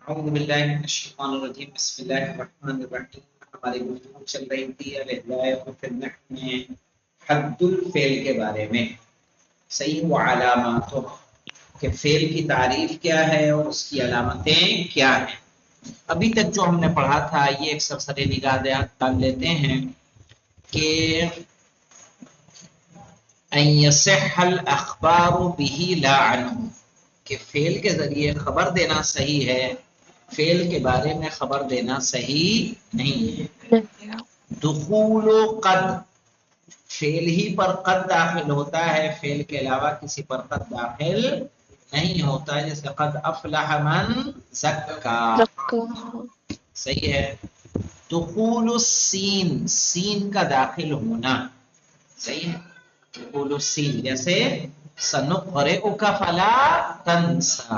اعوذ باللہ من الشیطان الرجیم بسم اللہ الرحمن الرحیم. ہماری گفتگو چل رہی تھی الہدایۃ فی النحو میں حد الفعل کے بارے میں. صحیح و علامات کہ فعل کی تعریف کیا ہے اور اس کی علامتیں کیا ہیں. ابھی تک جو ہم نے پڑھا تھا یہ ایک سرسری نگاہ ڈال لیتے ہیں کہ ان یصح الاخبار به لا عنه کہ فعل کے ذریعے خبر دینا صحیح ہے، فعل کے بارے میں خبر دینا صحیح نہیں ہے. دخول قد فعل ہی پر قد داخل ہوتا ہے، فعل کے علاوہ کسی پر قد داخل نہیں ہوتا ہے. جیسے قد افلح من زکا، صحیح ہے. دخول السین سین کا داخل ہونا صحیح ہے. دخول السین جیسے سنقرئک فلا تنسا،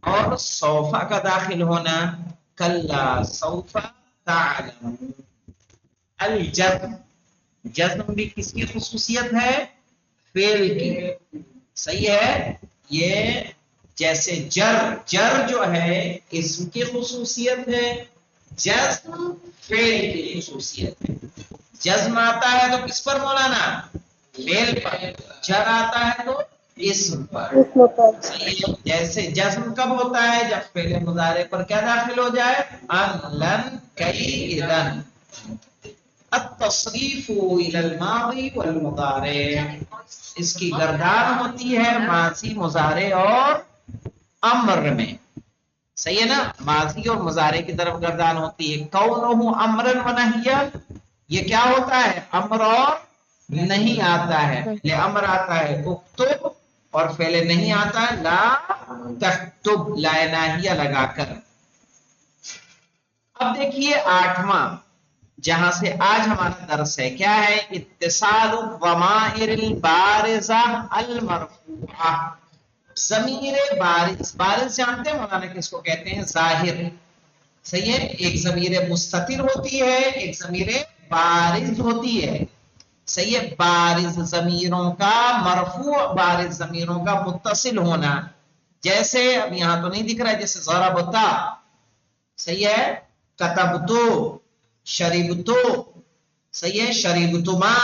اور سوفا کا داخل ہونا کلا سوف تعلم. الجزم جزم بھی کس کی خصوصیت ہے؟ فعل کی. صحیح ہے. یہ جیسے جر جر جو ہے اسم کی خصوصیت ہے، جزم فعل کی خصوصیت ہے. جزم آتا ہے تو کس پر مولانا؟ فعل پر. جر آتا ہے تو اسم پر. صحیح ہے. جیسے جزم کب ہوتا ہے؟ جب فعل مضارع پر کیا داخل ہو جائے؟ ان لن کئی اذن. التصریف الى الماضی والمضارع اس کی گردان ہوتی ہے ماضی مضارع اور امر میں. صحیح ہے نا. ماضی اور مضارع کی طرف گردان ہوتی ہے. کونہ امرا ونہیا یہ کیا ہوتا ہے؟ امر اور نہیں آتا ہے. لے امر آتا ہے اکتب، اور فعل نہیں آتا ہے لا تکتب، لا ناہیہ لگا کر. اب دیکھیے آٹھواں جہاں سے آج ہمارا درس ہے کیا ہے؟ اتصال الضمائر البارزہ المرفوعہ. ضمیر بارز، بارز جانتے ہیں مولانا کس کو کہتے ہیں؟ ظاہر. صحیح ہے. ایک ضمیر مستتر ہوتی ہے، ایک ضمیر بارز ہوتی ہے. صحیح ہے. بارز ضمیروں کا مرفوع، بارز ضمیروں کا متصل ہونا. جیسے اب یہاں تو نہیں دکھ رہا ہے، جیسے ضربتا، صحیح ہے. کتبتو، شربتو، صحیح ہے. شربتما،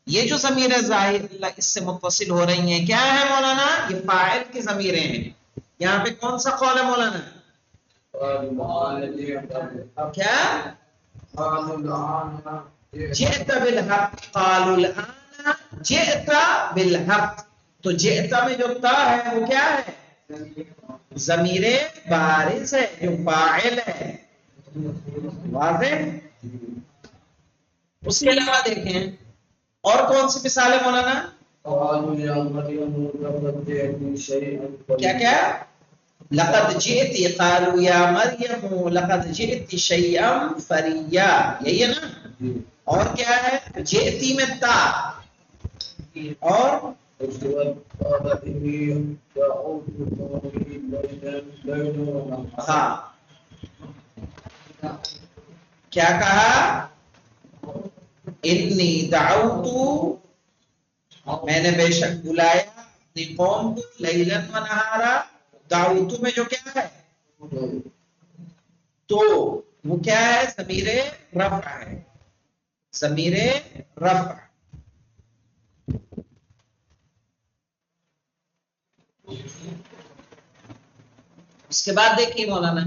یہ جو ضمیر ظاہر اس سے متصل ہو رہی ہیں کیا ہے مولانا؟ یہ فاعل کی ضمیریں ہیں. یہاں پہ کون سا قول ہے مولانا؟ کیا؟ جئت بالحق قالوا الآن جئت بالحق. تو جئت میں جو تا ہے وہ کیا ہے؟ ضمیر بارز ہے جو فاعل ہے. واضح. اس کے علاوہ دیکھیں اور کون سی مثال ہے مولانا؟ کیا کیا؟ لقد جئتی قالوا یا مریم لقد جئتی شیئا فریا، یہی ہے نا. اور کیا ہے؟ جئتی میں تا، اور ہاں کیا کہا؟ انی دعوتو میں نے بے شک بلایا اپنی قوم کو لیلاً و نہارا. دعوتو میں جو کیا ہے؟ تو وہ کیا ہے؟ ضمیر رفع ہے. ضمیر رفع. اس کے بعد دیکھیے مولانا،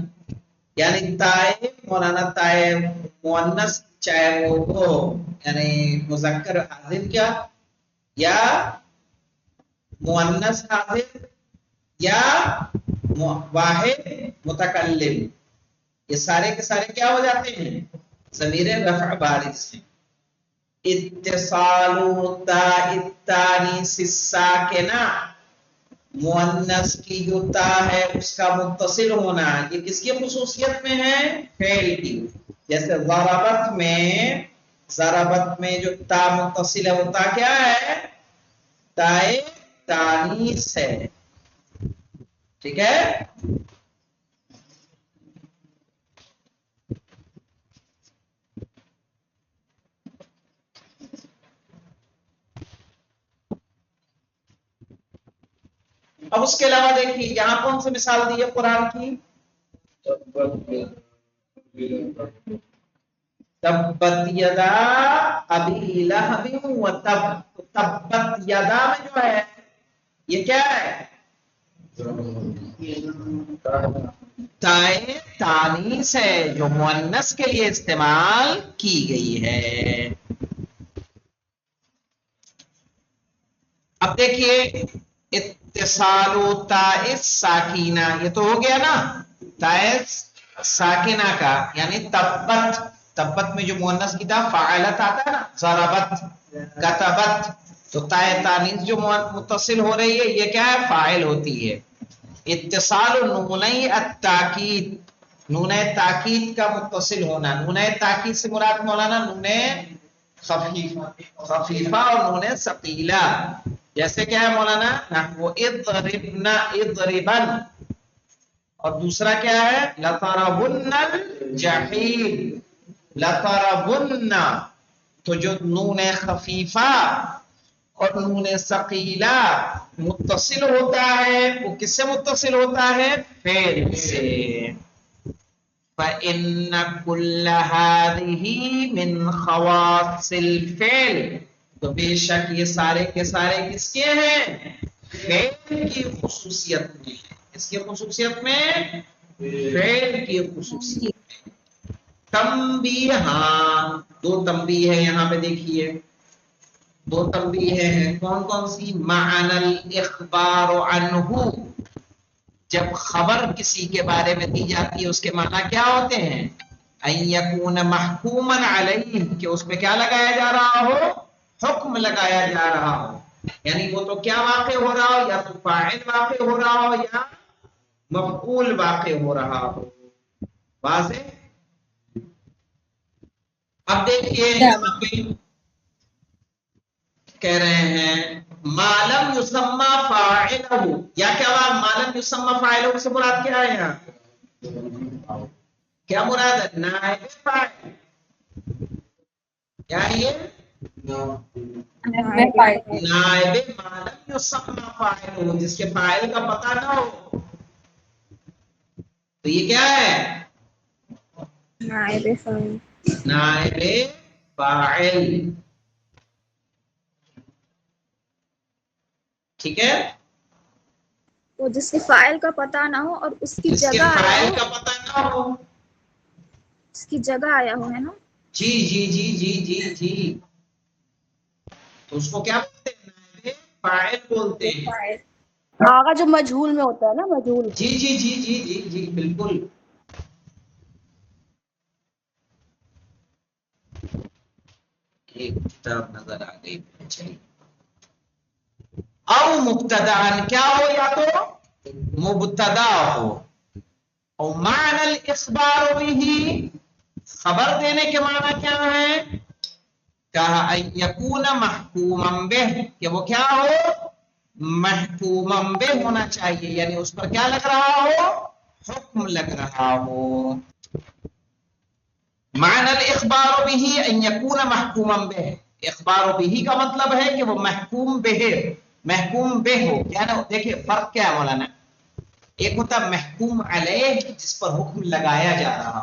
یعنی تائے مولانا تائے مؤنث چاہے وہ یعنی مذکر حاضر کیا یا مؤنث حاضر یا واحد متکلم، یہ سارے کے سارے کیا ہو جاتے ہیں؟ ضمیر رفع بارز ہیں. اتصال تاء التانیث الساکنہ، مؤنث کی جو تا ہے اس کا متصل ہونا، یہ کس کی خصوصیت میں ہے؟ فعل کی. جیسے ضربت میں جو تا متصل ہے وہ تا کیا ہے؟ تائے تانیث ہے. ٹھیک ہے. اب اس کے علاوہ دیکھیے یہاں کون سی مثال دی ہے قرآن کی؟ تبت یدا ابی لہب و تب. تبت یدا میں جو ہے یہ کیا ہے؟ تائے تانیث ہے جو مؤنث کے لیے استعمال کی گئی ہے. اب دیکھیے اتصال تاء ساکینہ یہ تو ہو گیا نا تاء ساکینہ کا یعنی تبت. تبت میں جو مؤنث کی تھا فاعلت آتا ہے نا ضربت کتبت تو تاء تانیث جو متصل ہو رہی ہے یہ کیا ہے؟ فاعل ہوتی ہے. اتصال نونی التاکید نون تاکید کا متصل ہونا. نون تاکید سے مراد مولانا نون خفیفہ اور نون ثقیلہ. جیسے کیا ہے مولانا نحو اضربنا اضربن اور دوسرا کیا ہے لتربن الجحیم لتربن. تو جو نون خفیفہ اور نون ثقیلہ متصل ہوتا ہے وہ کس سے متصل ہوتا ہے؟ فعل سے. فَإِنَّ كُلَّ هَذِهِ مِنْ خَوَاصِ الْفِعْلِ تو بے شک یہ سارے کے سارے کس کے ہیں؟ فعل کی خصوصیت میں. اس کی خصوصیت میں فعل کی خصوصیت میں. تنبیہاں دو تنبیہ ہے یہاں پہ دیکھیے دو تنبیہ ہیں کون کون سی؟ معنی الاخبار عنہ جب خبر کسی کے بارے میں دی جاتی ہے اس کے معنی کیا ہوتے ہیں؟ ان یکون محکوما علیہ کہ اس پہ کیا لگایا جا رہا ہو؟ حکم لگایا جا رہا ہو. یعنی وہ تو کیا واقع ہو رہا ہو؟ یا تو فاعل واقع ہو رہا ہو یا مفعول واقع ہو رہا ہو. واضح؟ اب دیکھیے یہاں پہ کہہ رہے ہیں مالم یسمى فاعلہ یا کیا بات مالم یسمى فاعلہ سے مراد کیا ہے یہاں؟ کیا مراد ہے؟ نائب فاعل. کیا ہے یہ؟ نائب مالم یسمى فاعلہ جس کے فاعل کا پتہ نہ ہو تو یہ کیا ہے؟ نائب فاعل. نائب فاعل. ٹھیک ہے وہ جس کے فاعل کا پتہ نہ ہو اور اس کی جس کے جگہ آیا فاعل ہو کا پتہ نہ ہو. اس کی جگہ آیا ہو ہے نا. جی جی جی جی جی جی تو اس کو کیا بولتے ہیں؟ نائب فاعل بولتے ہیں. آگا جو مجہول میں ہوتا ہے نا مجہول. جی جی جی جی جی جی بالکل. ایک کتاب نظر آ گئی. چلیے او مبتدا کیا ہو یا تو مبتدا ہو اور معنی الاخبار به خبر دینے کے معنی کیا ہے؟ کہا ان یکون محکوما به کہ وہ کیا ہو؟ محکوما به ہونا چاہیے یعنی اس پر کیا لگ رہا ہو؟ حکم لگ رہا ہو. معنی الاخبار به ان یکون محکوما به اخبار به کا مطلب ہے کہ وہ محکوم به ہو. یعنی دیکھیے فرق کیا ہے مولانا ایک ہوتا محکوم علیہ جس پر حکم لگایا جا رہا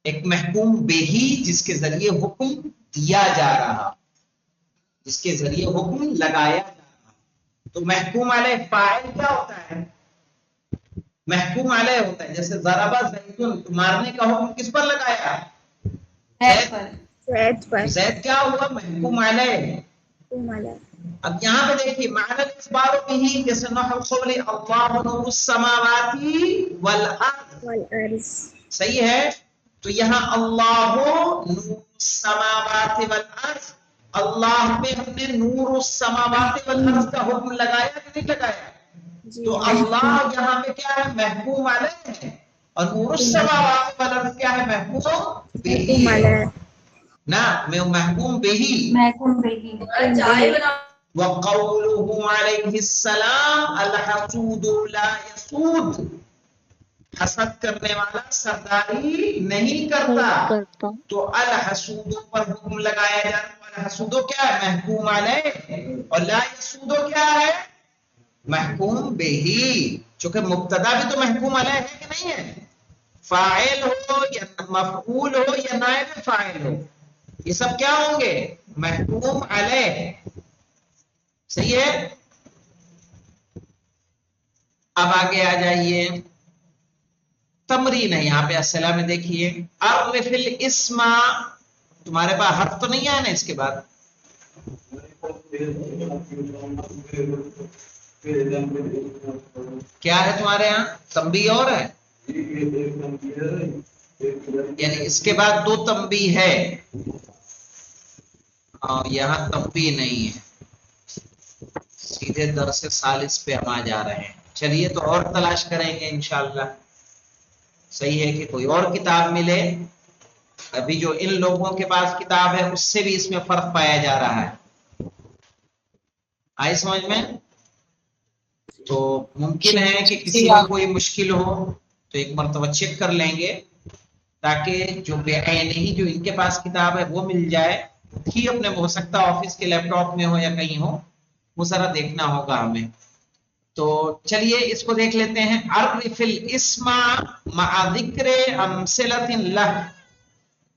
ایک محکوم بہی جس کے ذریعے حکم دیا جا رہا جس کے ذریعے حکم لگایا جا رہا. تو محکوم علیہ فاعل کیا ہوتا ہے؟ محکوم علیہ ہوتا ہے. جیسے ضربہ زیدن مارنے کا حکم کس پر لگایا؟ زید پر. زید کیا ہوا؟ محکوم علیہ. اب یہاں پہ دیکھیے معنی الاخبار به جیسے نحو قول اللہ نور السماوات والارض صحیح ہے. تو یہاں اللہ نور السماوات والارض اللہ پہ ہم نے نور السماوات والارض کا حکم لگایا کہ نہیں لگایا؟ تو اللہ یہاں پہ کیا ہے؟ محکوم علیہ ہے اور نور السماوات والارض کیا ہے؟ محکوم بہی نا محکوم بہی. وقوله عليه السلام الحسود لا يسود حسد کرنے والا سرداری نہیں کرتا. تو الحسود پر حکم لگایا جا رہا ہے. الحسود کیا ہے؟ محکوم علیہ. اور لا یسود کیا ہے؟ محکوم بہی، چونکہ مبتدا بھی تو محکوم علیہ ہے کہ نہیں ہے، فاعل ہو یا مفعول ہو یا نائب فاعل ہو، یہ سب کیا ہوں گے؟ محکوم علیہ. صحیح ہے. اب آگے آ جائیے، تمرین ہے یہاں پہ اصطلاح میں دیکھیے، اعرف الاسم، تمہارے پاس حرف تو نہیں آیا نا اس کے بعد؟ کیا ہے تمہارے یہاں؟ تنبیہ اور ہے، یعنی اس کے بعد دو تنبیہ ہے اور یہاں تنبیہ نہیں ہے، سیدھے درس ثالث پہ ہم آ جا رہے ہیں. چلیے تو اور تلاش کریں گے انشاءاللہ. صحیح ہے کہ کوئی اور کتاب ملے، ابھی جو ان لوگوں کے پاس کتاب ہے اس سے بھی اس میں فرق پایا جا رہا ہے. آئی سمجھ میں؟ تو ممکن ہے کہ کسی کو کوئی مشکل ہو تو ایک مرتبہ چیک کر لیں گے، تاکہ جو بے عینی جو ان کے پاس کتاب ہے وہ مل جائے ہی، اپنے ہو سکتا آفس کے لیپ ٹاپ میں ہو یا کہیں ہو، وہ ذرا دیکھنا ہوگا ہمیں. تو چلیے اس کو دیکھ لیتے ہیں. عرف الاسم مع ذکر امثلۃ لہ،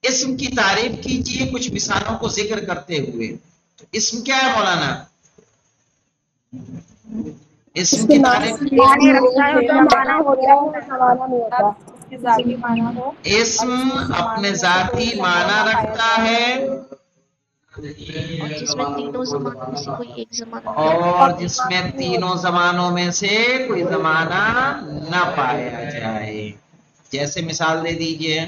اسم کی تعریف کیجیے کچھ مثالوں کو ذکر کرتے ہوئے. تو اسم کیا ہے مولانا؟ اسم کی تعریف، معنی رکھتا ہے اور زمانہ بھی رکھتا ہے. اس کے ذاتی معنی ہو اسم اپنے ذاتی معنی رکھتا ہے اور جس میں تینوں زمانوں میں سے کوئی ایک زمانہ نہ اور جس میں تینوں زمانوں میں سے کوئی زمانہ نہ پایا جائے. جیسے مثال دے دیجئے.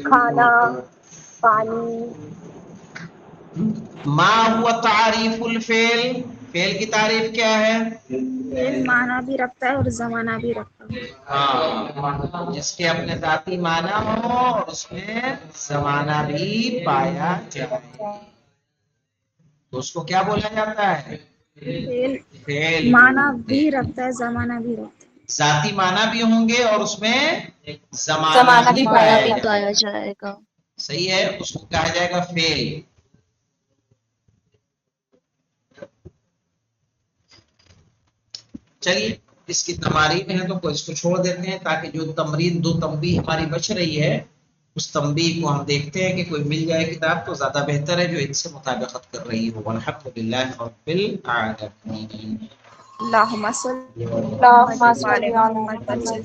کھانا، پانی. ما ہوا تعریف الفعل، فعل کی تعریف کیا ہے؟ فعل معنی بھی رکھتا ہے اور زمانہ بھی رکھتا ہے. ہاں، جس کے اپنے ذاتی معنی ہو اور اس میں زمانہ بھی پایا جائے تو اس کو کیا بولا جاتا ہے؟ فعل فعل. معنی بھی رکھتا ہے، زمانہ بھی رکھتا ہے. ذاتی معنی بھی ہوں گے اور اس میں زمانہ بھی پایا بھی جائے گا. پایا جائے گا. صحیح ہے، اس کو کہا جائے گا فعل. چلیے اس کی تمارین ہے تو اس کو چھوڑ دیتے ہیں، تاکہ جو تمرین دو تنبیہ ہماری بچ رہی ہے اس تنبیہ کو ہم دیکھتے ہیں کہ کوئی مل جائے کتاب تو زیادہ بہتر ہے جو ان سے مطابقت کر رہی ہو. الحمدللہ رب العالمین. اللہم صل اللہم صل علی علی محمد. محمد.